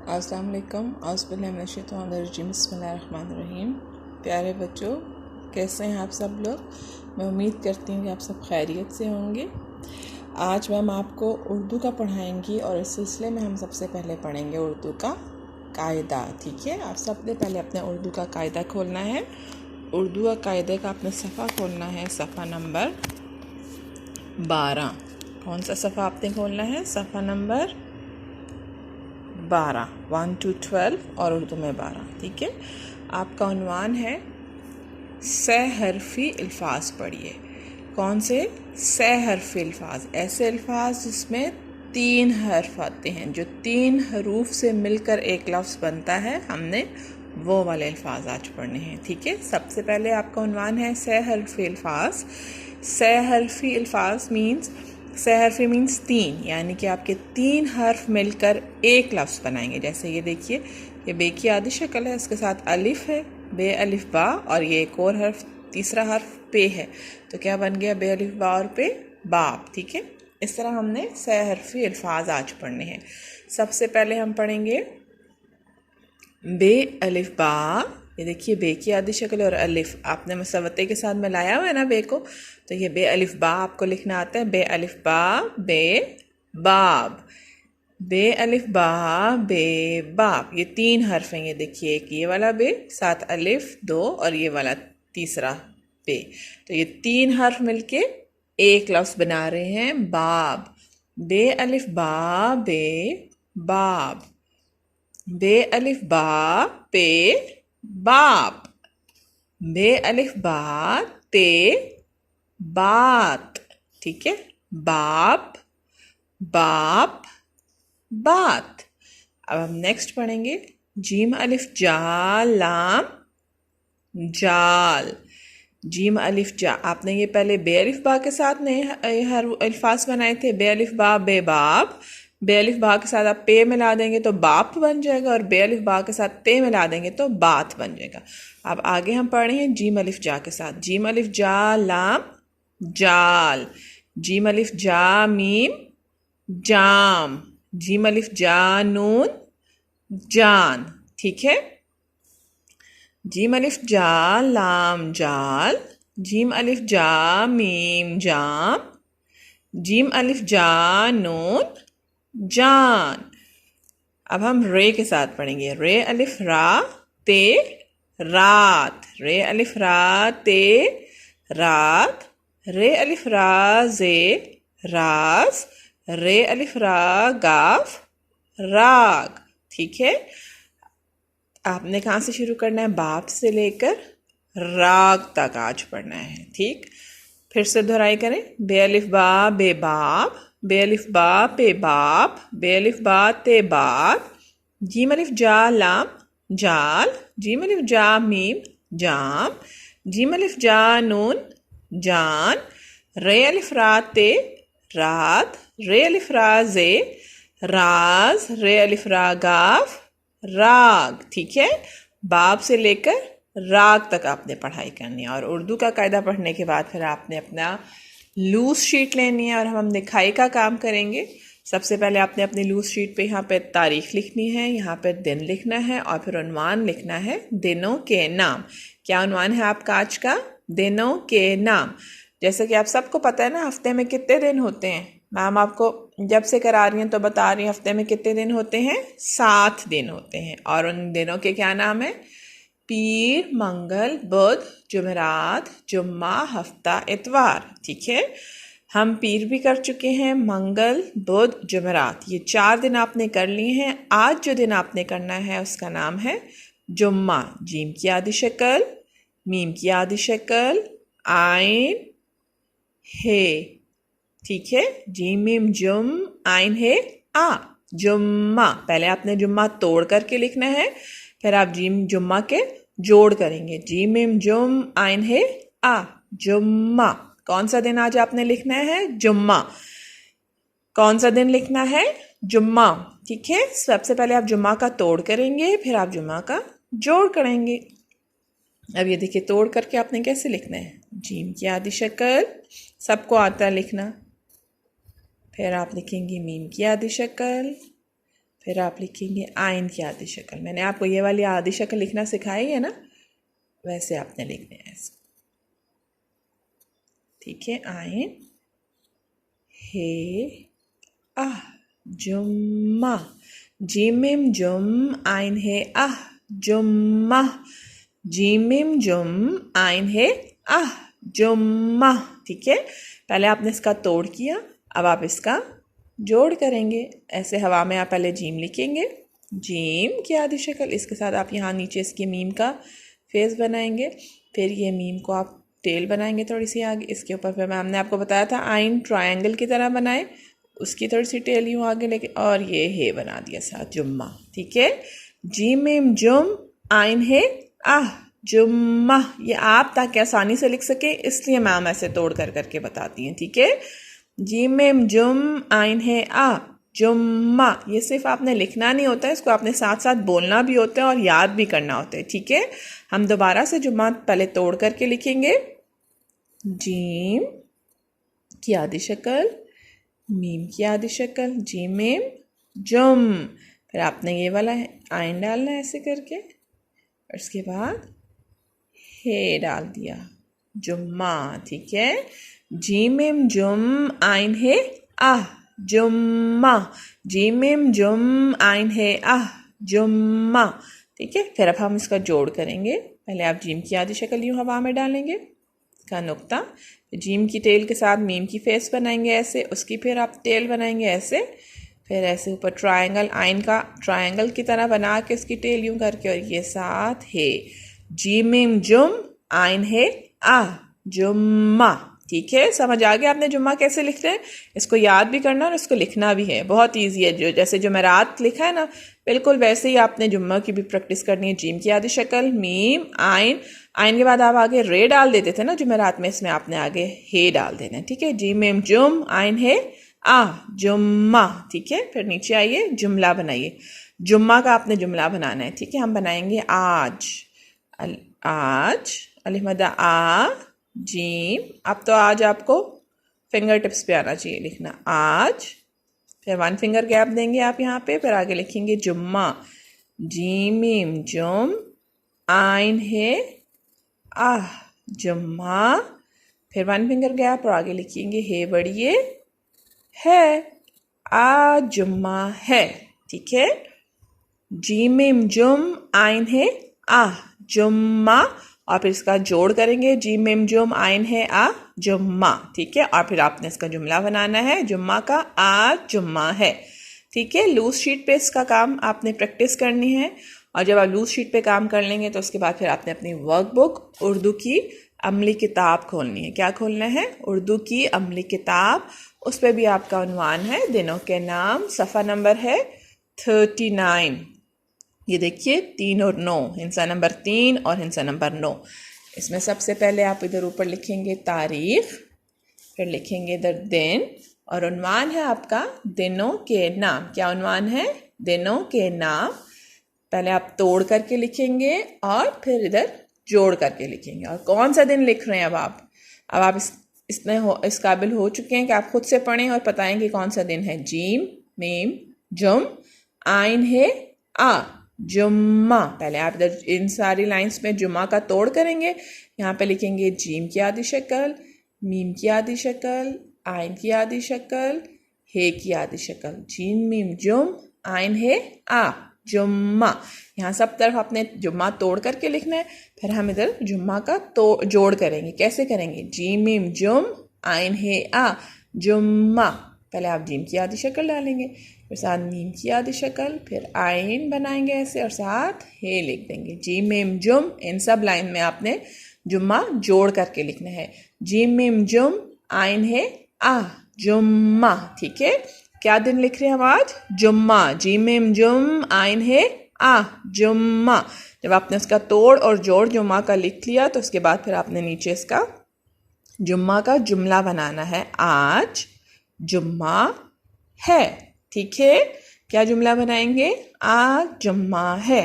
अस्सलाम वालेकुम। औज़ुबिल्लाहिमिनश्शैतानिर्रजीम। बिस्मिल्लाहिर्रहमानिर्रहीम। प्यारे बच्चों, कैसे हैं आप सब लोग? मैं उम्मीद करती हूँ कि आप सब खैरियत से होंगे। आज मैम आपको उर्दू का पढ़ाएंगी और इस सिलसिले में हम सबसे पहले पढ़ेंगे उर्दू का कायदा। ठीक है, आप सबसे पहले अपने उर्दू का कायदा खोलना है। उर्दू का कायदे का अपने सफ़ा खोलना है, सफ़ा नंबर 12। कौन सा सफ़ा आपने खोलना है? सफ़ा नंबर 12, 1 to 12 और उर्दू में 12। ठीक है, आपका उन्वान है सहरफी अल्फाज। पढ़िए, कौन से? सहरफी अल्फाज, ऐसे अल्फाज जिसमें 3 हर्फ आते हैं, जो 3 हरूफ से मिलकर एक लफ्ज़ बनता है, हमने वो वाले अल्फाज आज पढ़ने हैं। ठीक है, सबसे पहले आपका उन्वान है सहरफी अल्फाज। सहरफी अल्फाज मीन्स, सहरफी मीन्स 3, यानी कि आपके 3 हर्फ मिलकर एक लफ्ज़ बनाएंगे। जैसे ये देखिए, ये बे की आधी शक्ल है, इसके साथ अलिफ है, बे अलिफ बा, और ये एक और हर्फ, तीसरा हर्फ पे है, तो क्या बन गया? बे अलिफ बा और पे बाप। ठीक है, इस तरह हमने सहरफी अल्फाज आज पढ़ने हैं। सबसे पहले हम पढ़ेंगे बे अलिफ बा। ये देखिए, बे की आधी शक्ल और अलिफ आपने मसवते के साथ मिलाया हुआ है ना बे को, तो ये बे अलिफ बा आपको लिखना आता है। बे अलिफ बा बे बाब, बे अलिफ बा बे बाब, ये 3 हर्फ हैं। ये देखिए, एक ये वाला बे, साथ अलिफ 2 और ये वाला तीसरा बे, तो ये 3 हर्फ मिलके एक लफ्ज़ बना रहे हैं बाब। बे अलिफ बा बे बाब, बे अलिफ बा पे बाप, बे अलिफ बा ते बात। ठीक है, बाप बाप बात। अब हम नेक्स्ट पढ़ेंगे जीम अलिफ जा लाम जाल। जीम अलिफ जा, आपने ये पहले बे अलिफ बा के साथ नए हर अल्फाज बनाए थे, बे अलिफ बा बे बाप। बे अलिफ बा के साथ आप पे मिला देंगे तो बाप बन जाएगा, और बे अलिफ बा के साथ ते मिला देंगे तो बात बन जाएगा। अब आगे हम पढ़ रहे हैं जीम अलिफ जा के साथ। जीम अलिफ जा लाम जाल, जीम अलिफ जा मीम जाम, जीम अलिफ जा नून जान। ठीक है, जीम अलिफ जा लाम जाल, जीम अलिफ जा मीम जाम, जीम अलिफ जा नून जान। अब हम रे के साथ पढ़ेंगे। रे अलिफ रा ते रात, रे अलिफ रा ते रात, रे अलिफ रा जे राज, रे अलिफ रा गाफ राग। ठीक है, आपने कहाँ से शुरू करना है? बाप से लेकर राग तक आज पढ़ना है। ठीक, फिर से दोहराई करें। बे अलिफ बा बे बाप, बे अलिफ बा पे बाप, बे अलिफ बा ते बात, जीम अलिफ जा लाम जाल, जीम अलिफ जा मीम जाम, जीम अलिफ जा नून जान, रे अलिफ रा ते रात, रे अलिफ रा जे राज, रे अलिफ रा गाफ राग। ठीक है, बाब से लेकर राग तक आपने पढ़ाई करनी है। और उर्दू का कायदा पढ़ने के बाद फिर आपने अपना लूज शीट लेनी है और हम लिखाई का काम करेंगे। सबसे पहले आपने अपनी लूज शीट पे यहाँ पे तारीख लिखनी है, यहाँ पे दिन लिखना है, और फिर उन्वान लिखना है दिनों के नाम। क्या उन्वान है आपका आज का? दिनों के नाम। जैसे कि आप सबको पता है ना, हफ्ते में कितने दिन होते हैं? मैम आपको जब से करा रही हैं तो बता रही हैं, हफ्ते में कितने दिन होते हैं? 7 दिन होते हैं। और उन दिनों के क्या नाम है? पीर, मंगल, बुध, जुमेरात, जुम्मा, हफ्ता, इतवार। ठीक है, हम पीर भी कर चुके हैं, मंगल, बुध, जुमेरात, ये 4 दिन आपने कर लिए हैं। आज जो दिन आपने करना है उसका नाम है जुम्मा। जीम की आधी शक्ल, मीम की आधी शक्ल, आइन हे। ठीक है, जीम मीम जुम आइन है आ, जुम्मा। पहले आपने जुम्मा तोड़ करके लिखना है, फिर आप जीम जुम्मा के जोड़ करेंगे। जीम मीम जुम आइन है आ, जुम्मा। कौन सा दिन आज आपने लिखना है? जुम्मा। कौन सा दिन लिखना है? जुम्मा। ठीक है, सबसे पहले आप जुम्मा का तोड़ करेंगे, फिर आप जुम्मा का जोड़ करेंगे। अब ये देखिए, तोड़ करके आपने कैसे लिखना है? जीम की आधी शक्ल, सबको आता है लिखना। फिर आप लिखेंगे मीम की आधी शक्ल, फिर आप लिखेंगे आइन की आधी शक्ल। मैंने आपको ये वाली आधी शक्ल लिखना सिखाई है ना, वैसे आपने लिखने हैं ऐसे। ठीक है, आइन हे आह जुम्मा, जीम मिम जुम आइन है आह जुम्मा, जीम मिम जुम आइन है आह जुम्मा। ठीक है, पहले आपने इसका तोड़ किया, अब आप इसका जोड़ करेंगे। ऐसे हवा में आप पहले जीम लिखेंगे, जीम की आधी शक्ल, इसके साथ आप यहाँ नीचे इसके मीम का फेस बनाएंगे, फिर ये मीम को आप टेल बनाएंगे थोड़ी सी आगे, इसके ऊपर फिर हमने आपको बताया था आइन ट्रायंगल की तरह बनाए, उसकी थोड़ी सी टेल यूँ आगे लेके, और ये है बना दिया साथ जुम्मा। ठीक है, जीम मिम जुम आइन है आह जुम्मा। ये आप ताकि आसानी से लिख सके इसलिए मैम ऐसे तोड़ कर करके बताती हैं। ठीक है, जीम मिम जुम आइन है आह जुम्मा। ये सिर्फ आपने लिखना नहीं होता है, इसको आपने साथ साथ बोलना भी होता है और याद भी करना होता है। ठीक है, हम दोबारा से जुम्मा पहले तोड़ करके लिखेंगे, जीम की आधी शक्ल, मीम की आधी शक्ल, जीम मिम जुम, फिर आपने ये वाला आइन डालना है ऐसे करके, और इसके बाद हे डाल दिया जुम्मा। ठीक है, जीम मिम जुम आइन है आह जुम्मा, जीम मिम जुम आइन है आह जुम्मा। ठीक है, फिर अब हम इसका जोड़ करेंगे। पहले आप जीम की आधी शक्ल यूँ हवा में डालेंगे, इसका नुक्ता, जीम की टेल के साथ मीम की फेस बनाएंगे ऐसे, उसकी फिर आप टेल बनाएंगे ऐसे, फिर ऐसे ऊपर ट्रायंगल, आइन का ट्रायंगल की तरह बना के उसकी टेल यूँ करके, और ये साथ है जीम मिम जुम आइन है आह जुम्मा। ठीक है, समझ आ गया आपने जुम्मा कैसे लिखते हैं? इसको याद भी करना और इसको लिखना भी है, बहुत इजी है। जो जैसे जुमेरात लिखा है ना, बिल्कुल वैसे ही आपने जुम्मा की भी प्रैक्टिस करनी है। जीम की आधी शक्ल, मीम, आइन, आइन के बाद आप आगे रे डाल देते थे ना जुमेरात में, इसमें आपने आगे हे डाल देना है। ठीक है, जीम मिम जुम आइन है आह जुम्मा। ठीक है, फिर नीचे आइए, जुमला बनाइए। जुम्मा का आपने जुमला बनाना है। ठीक है, हम बनाएंगे आज, आज अलिफ मद्दा आ जीम। अब तो आज आपको फिंगर टिप्स पे आना चाहिए लिखना, आज, फिर 1 फिंगर गैप देंगे आप यहाँ पे, फिर आगे लिखेंगे जुम्मा, जीम मिम जुम आइन है आह जुम्मा, फिर 1 फिंगर गैप और आगे लिखेंगे हे बढ़िए है, आज जुम्मा है। ठीक है, जीम मिम जुम आइन है आह जुम्मा, और फिर इसका जोड़ करेंगे, जीम मिम जुम आइन है आ जुम्मा। ठीक है, और फिर आपने इसका जुमला बनाना है जुम्मा का, आज जुम्मा है। ठीक है, लूज शीट पे इसका काम आपने प्रैक्टिस करनी है, और जब आप लूज शीट पे काम कर लेंगे तो उसके बाद फिर आपने अपनी वर्कबुक उर्दू की अमली किताब खोलनी है। क्या खोलना है? उर्दू की अमली किताब। उस पर भी आपका उन्वान है दिनों के नाम, सफ़ा नंबर है 39। ये देखिए 3 और 9, हिंसा नंबर 3 और हिंसा नंबर 9। इसमें सबसे पहले आप इधर ऊपर लिखेंगे तारीख, फिर लिखेंगे इधर दिन, और उन्वान है आपका दिनों के नाम। क्या उन्वान है? दिनों के नाम। पहले आप तोड़ करके लिखेंगे और फिर इधर जोड़ करके लिखेंगे। और कौन सा दिन लिख रहे हैं अब आप इस काबिल हो चुके हैं कि आप खुद से पढ़ें और बताएं कि कौन सा दिन है। जीम मीम जुम आइन है आ जुम्मा। पहले आप इधर इन सारी लाइंस में जुम्मा का तोड़ करेंगे। यहाँ पे लिखेंगे जीम की आधी शक्ल, मीम की आधी शक्ल, आइन की आधी शक्ल, हे की आधी शक्ल। जीम मीम जुम आइन है आ जुम्मा। यहाँ सब तरफ आपने जुम्मा तोड़ करके लिखना है। फिर हम इधर जुम्मा का जोड़ करेंगे। कैसे करेंगे? जीम मीम जुम आइन है आ जुम्मा। पहले आप जीम की आधी शक्ल डालेंगे, फिर साथ मीम की आधी शक्ल, फिर आइन बनाएंगे ऐसे और साथ हे लिख देंगे। जीम मीम जुम, इन सब लाइन में आपने जुम्मा जोड़ करके लिखना है। जीम मीम जुम आइन है आ जुम्मा। ठीक है, क्या दिन लिख रहे हैं हम आज? जुम्मा। जीम मीम जुम आइन है आ जुम्मा। जब आपने उसका तोड़ और जोड़ जुम्मा का लिख लिया तो उसके बाद फिर आपने नीचे इसका जुम्मा का जुमला बनाना है। आज जुम्मा है। ठीक है, क्या जुमला बनाएंगे? आज जुम्मा है।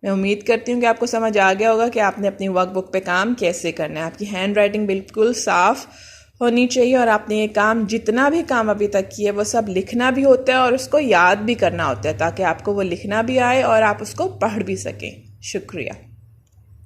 मैं उम्मीद करती हूँ कि आपको समझ आ गया होगा कि आपने अपनी वर्कबुक पे काम कैसे करना है। आपकी हैंड राइटिंग बिल्कुल साफ होनी चाहिए और आपने ये काम जितना भी काम अभी तक किए वो सब लिखना भी होता है और उसको याद भी करना होता है ताकि आपको वो लिखना भी आए और आप उसको पढ़ भी सकें। शुक्रिया।